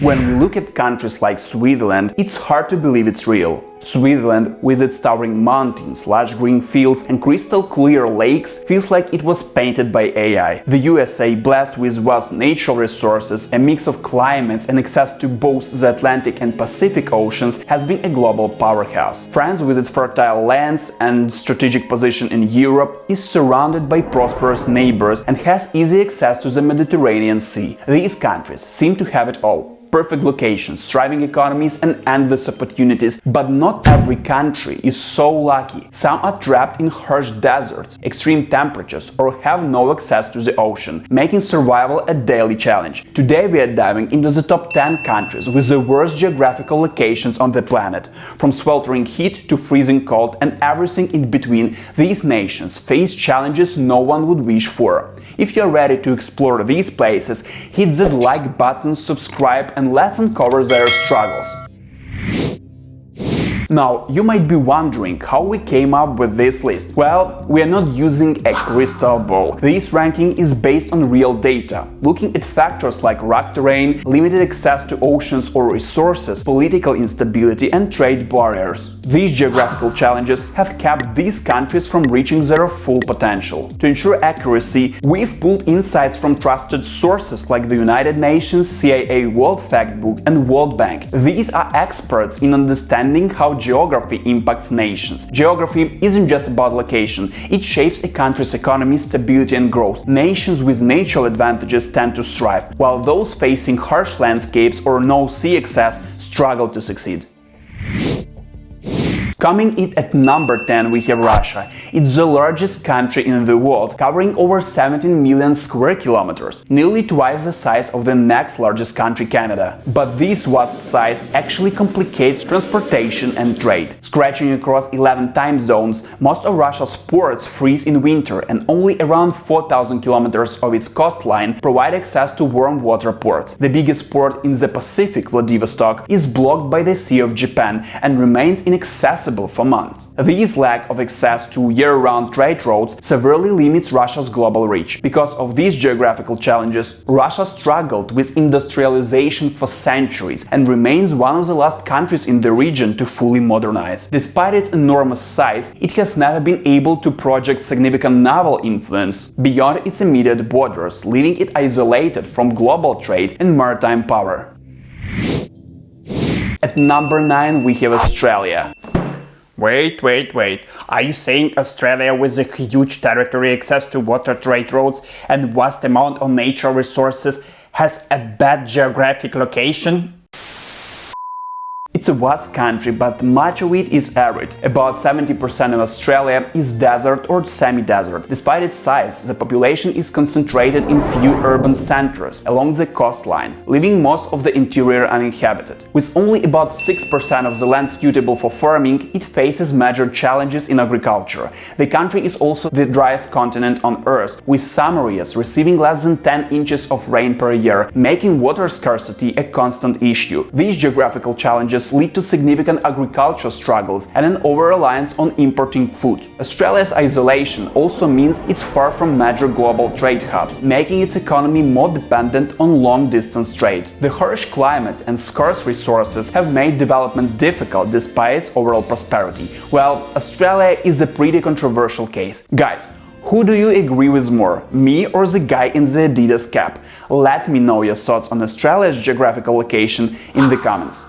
When we look at countries like Switzerland, it's hard to believe it's real. Switzerland, with its towering mountains, lush green fields and crystal clear lakes, feels like it was painted by AI. The USA, blessed with vast natural resources, a mix of climates and access to both the Atlantic and Pacific Oceans, has been a global powerhouse. France, with its fertile lands and strategic position in Europe, is surrounded by prosperous neighbors and has easy access to the Mediterranean Sea. These countries seem to have it all. Perfect locations, thriving economies and endless opportunities, but not every country is so lucky. Some are trapped in harsh deserts, extreme temperatures, or have no access to the ocean, making survival a daily challenge. Today we are diving into the top 10 countries with the worst geographical locations on the planet. From sweltering heat to freezing cold and everything in between, these nations face challenges no one would wish for. If you're ready to explore these places, hit the like button, subscribe and let's uncover their struggles. Now, you might be wondering how we came up with this list. Well, we are not using a crystal ball. This ranking is based on real data, looking at factors like rock terrain, limited access to oceans or resources, political instability and trade barriers. These geographical challenges have kept these countries from reaching their full potential. To ensure accuracy, we've pulled insights from trusted sources like the United Nations, CIA World Factbook and World Bank. These are experts in understanding how geography impacts nations. Geography isn't just about location, it shapes a country's economy, stability and growth. Nations with natural advantages tend to thrive, while those facing harsh landscapes or no sea access struggle to succeed. Coming in at number 10 we have Russia. It's the largest country in the world, covering over 17 million square kilometers, nearly twice the size of the next largest country, Canada. But this vast size actually complicates transportation and trade. Stretching across 11 time zones, most of Russia's ports freeze in winter and only around 4,000 kilometers of its coastline provide access to warm water ports. The biggest port in the Pacific, Vladivostok, is blocked by the Sea of Japan and remains inaccessible for months. This lack of access to year-round trade routes severely limits Russia's global reach. Because of these geographical challenges, Russia struggled with industrialization for centuries and remains one of the last countries in the region to fully modernize. Despite its enormous size, it has never been able to project significant naval influence beyond its immediate borders, leaving it isolated from global trade and maritime power. At number 9 we have Australia. Wait. Are you saying Australia with a huge territory, access to water trade routes and vast amount of natural resources has a bad geographic location? It's a vast country, but much of it is arid. About 70% of Australia is desert or semi-desert. Despite its size, the population is concentrated in few urban centers along the coastline, leaving most of the interior uninhabited. With only about 6% of the land suitable for farming, it faces major challenges in agriculture. The country is also the driest continent on Earth, with some areas receiving less than 10 inches of rain per year, making water scarcity a constant issue. These geographical challenges lead to significant agricultural struggles and an over-reliance on importing food. Australia's isolation also means it's far from major global trade hubs, making its economy more dependent on long-distance trade. The harsh climate and scarce resources have made development difficult despite its overall prosperity. Well, Australia is a pretty controversial case. Guys, who do you agree with more, me or the guy in the Adidas cap? Let me know your thoughts on Australia's geographical location in the comments.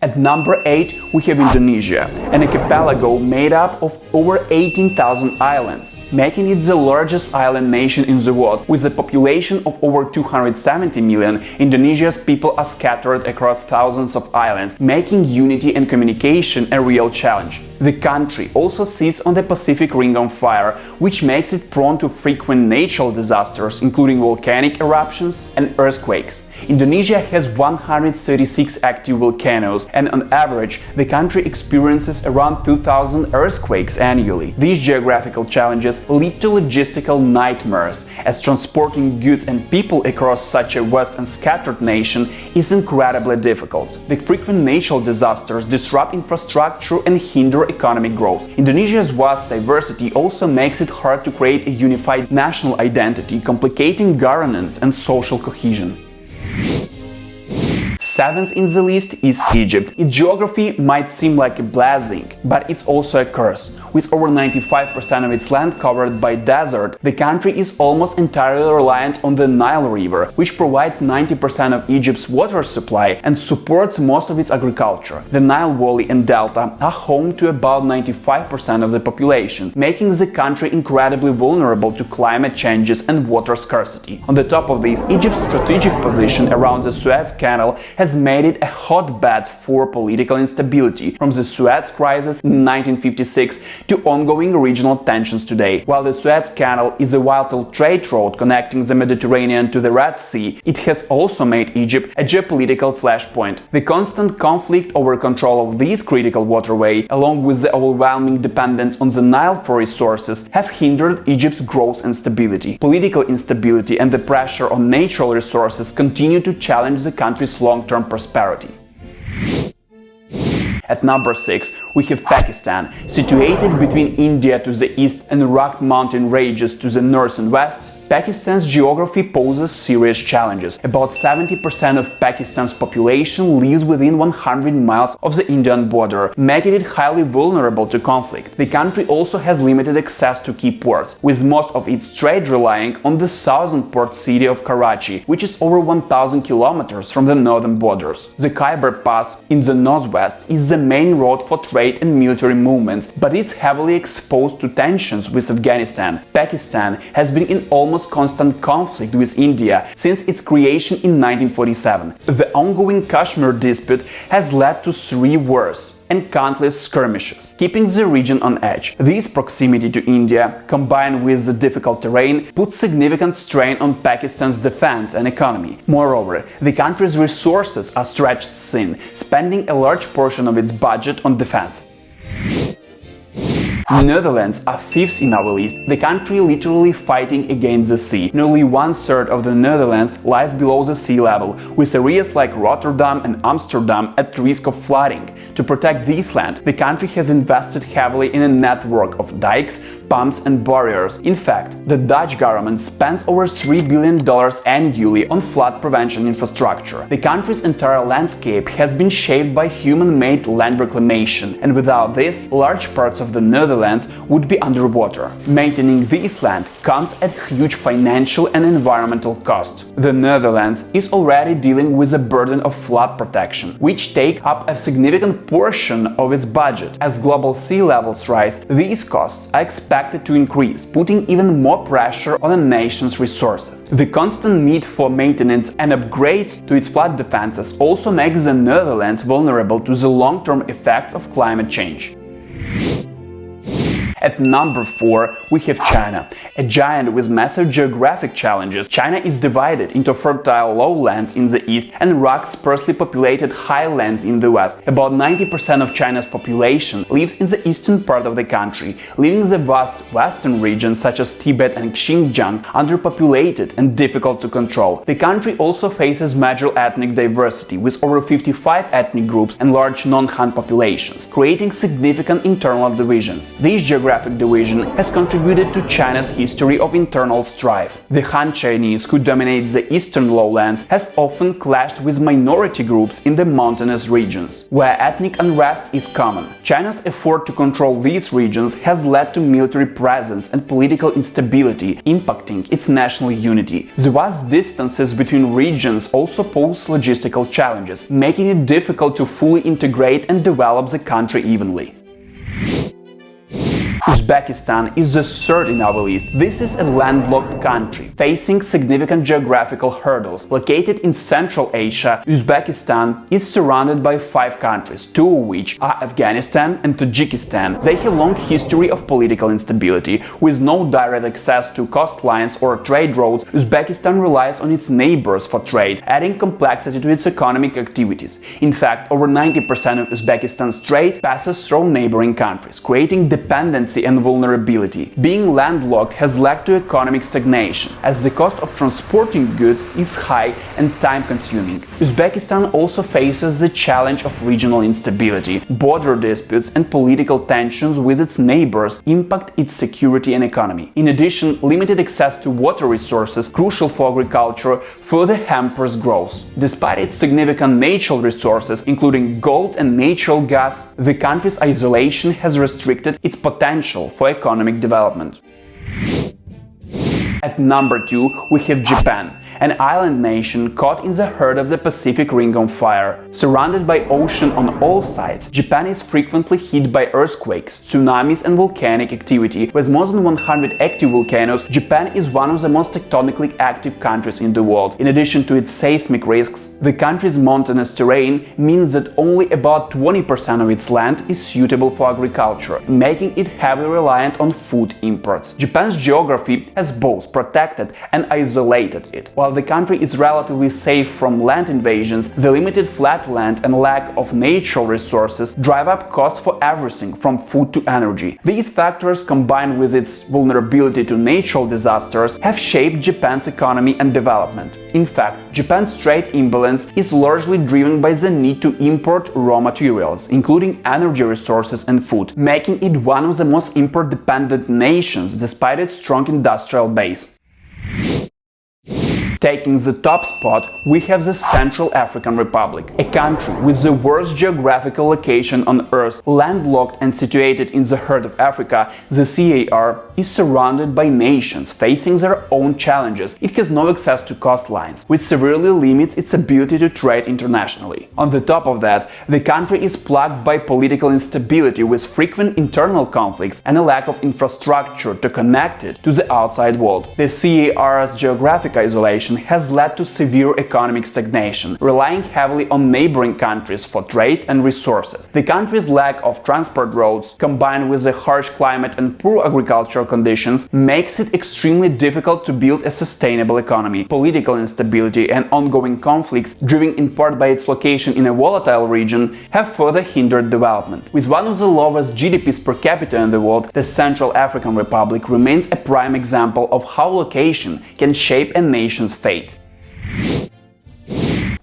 At number 8 we have Indonesia, an archipelago made up of over 18,000 islands, making it the largest island nation in the world. With a population of over 270 million, Indonesia's people are scattered across thousands of islands, making unity and communication a real challenge. The country also sits on the Pacific Ring of Fire, which makes it prone to frequent natural disasters, including volcanic eruptions and earthquakes. Indonesia has 136 active volcanoes, and on average, the country experiences around 2,000 earthquakes annually. These geographical challenges lead to logistical nightmares, as transporting goods and people across such a vast and scattered nation is incredibly difficult. The frequent natural disasters disrupt infrastructure and hinder economic growth. Indonesia's vast diversity also makes it hard to create a unified national identity, complicating governance and social cohesion. Seventh in the list is Egypt. Its geography might seem like a blessing, but it's also a curse. With over 95% of its land covered by desert, the country is almost entirely reliant on the Nile River, which provides 90% of Egypt's water supply and supports most of its agriculture. The Nile Valley and Delta are home to about 95% of the population, making the country incredibly vulnerable to climate changes and water scarcity. On the top of this, Egypt's strategic position around the Suez Canal has made it a hotbed for political instability, from the Suez Crisis in 1956 to ongoing regional tensions today. While the Suez Canal is a vital trade road connecting the Mediterranean to the Red Sea, it has also made Egypt a geopolitical flashpoint. The constant conflict over control of this critical waterway, along with the overwhelming dependence on the Nile for resources, have hindered Egypt's growth and stability. Political instability and the pressure on natural resources continue to challenge the country's long-term prosperity. At number 6, we have Pakistan. Situated between India to the east and rugged mountain ranges to the north and west, Pakistan's geography poses serious challenges. About 70% of Pakistan's population lives within 100 miles of the Indian border, making it highly vulnerable to conflict. The country also has limited access to key ports, with most of its trade relying on the southern port city of Karachi, which is over 1,000 kilometers from the northern borders. The Khyber Pass in the northwest is the main road for trade and military movements, but it's heavily exposed to tensions with Afghanistan. Pakistan has been in almost constant conflict with India since its creation in 1947. The ongoing Kashmir dispute has led to 3 wars and countless skirmishes, keeping the region on edge. This proximity to India, combined with the difficult terrain, puts significant strain on Pakistan's defense and economy. Moreover, the country's resources are stretched thin, spending a large portion of its budget on defense. Netherlands are 5th in our list, the country literally fighting against the sea. Nearly 1/3 of the Netherlands lies below the sea level, with areas like Rotterdam and Amsterdam at risk of flooding. To protect this land, the country has invested heavily in a network of dikes, pumps and barriers. In fact, the Dutch government spends over $3 billion annually on flood prevention infrastructure. The country's entire landscape has been shaped by human-made land reclamation, and without this, large parts of the Netherlands would be underwater. Maintaining this land comes at huge financial and environmental cost. The Netherlands is already dealing with the burden of flood protection, which takes up a significant portion of its budget. As global sea levels rise, these costs are expected to increase, putting even more pressure on the nation's resources. The constant need for maintenance and upgrades to its flood defenses also makes the Netherlands vulnerable to the long-term effects of climate change. At number 4, we have China, a giant with massive geographic challenges. China is divided into fertile lowlands in the east and rugged, sparsely populated highlands in the west. About 90% of China's population lives in the eastern part of the country, leaving the vast western regions such as Tibet and Xinjiang underpopulated and difficult to control. The country also faces major ethnic diversity, with over 55 ethnic groups and large non-Han populations, creating significant internal divisions. These geographic division has contributed to China's history of internal strife. The Han Chinese, who dominate the eastern lowlands, has often clashed with minority groups in the mountainous regions, where ethnic unrest is common. China's effort to control these regions has led to military presence and political instability, impacting its national unity. The vast distances between regions also pose logistical challenges, making it difficult to fully integrate and develop the country evenly. Uzbekistan is the 3rd in our list. This is a landlocked country, facing significant geographical hurdles. Located in Central Asia, Uzbekistan is surrounded by 5 countries, 2 of which are Afghanistan and Tajikistan. They have a long history of political instability. With no direct access to coastlines or trade routes, Uzbekistan relies on its neighbors for trade, adding complexity to its economic activities. In fact, over 90% of Uzbekistan's trade passes through neighboring countries, creating dependency and vulnerability. Being landlocked has led to economic stagnation, as the cost of transporting goods is high and time-consuming. Uzbekistan also faces the challenge of regional instability. Border disputes and political tensions with its neighbors impact its security and economy. In addition, limited access to water resources, crucial for agriculture, further hampers growth. Despite its significant natural resources, including gold and natural gas, the country's isolation has restricted its potential for economic development. At number 2, we have Japan, an island nation caught in the heart of the Pacific Ring of Fire. Surrounded by ocean on all sides, Japan is frequently hit by earthquakes, tsunamis and volcanic activity. With more than 100 active volcanoes, Japan is one of the most tectonically active countries in the world. In addition to its seismic risks, the country's mountainous terrain means that only about 20% of its land is suitable for agriculture, making it heavily reliant on food imports. Japan's geography has both protected and isolated it. While the country is relatively safe from land invasions, the limited flat land and lack of natural resources drive up costs for everything from food to energy. These factors, combined with its vulnerability to natural disasters, have shaped Japan's economy and development. In fact, Japan's trade imbalance is largely driven by the need to import raw materials, including energy resources and food, making it one of the most import-dependent nations despite its strong industrial base. Taking the top spot, we have the Central African Republic, a country with the worst geographical location on Earth. Landlocked and situated in the heart of Africa, the CAR is surrounded by nations facing their own challenges. It has no access to coastlines, which severely limits its ability to trade internationally. On the top of that, the country is plagued by political instability with frequent internal conflicts and a lack of infrastructure to connect it to the outside world. The CAR's geographic isolation has led to severe economic stagnation, relying heavily on neighboring countries for trade and resources. The country's lack of transport roads, combined with the harsh climate and poor agricultural conditions, makes it extremely difficult to build a sustainable economy. Political instability and ongoing conflicts, driven in part by its location in a volatile region, have further hindered development. With one of the lowest GDPs per capita in the world, the Central African Republic remains a prime example of how location can shape a nation's fate.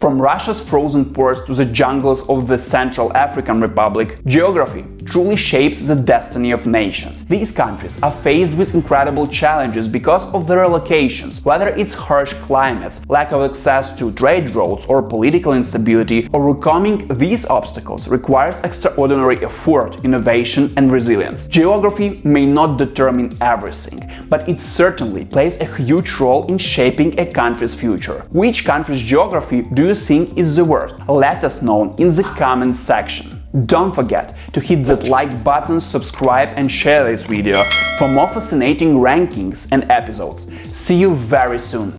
From Russia's frozen ports to the jungles of the Central African Republic, geography truly shapes the destiny of nations. These countries are faced with incredible challenges because of their locations, whether it's harsh climates, lack of access to trade routes, or political instability. Overcoming these obstacles requires extraordinary effort, innovation, and resilience. Geography may not determine everything, but it certainly plays a huge role in shaping a country's future. Which country's geography do you think is the worst? Let us know in the comments section. Don't forget to hit that like button, subscribe and share this video for more fascinating rankings and episodes. See you very soon!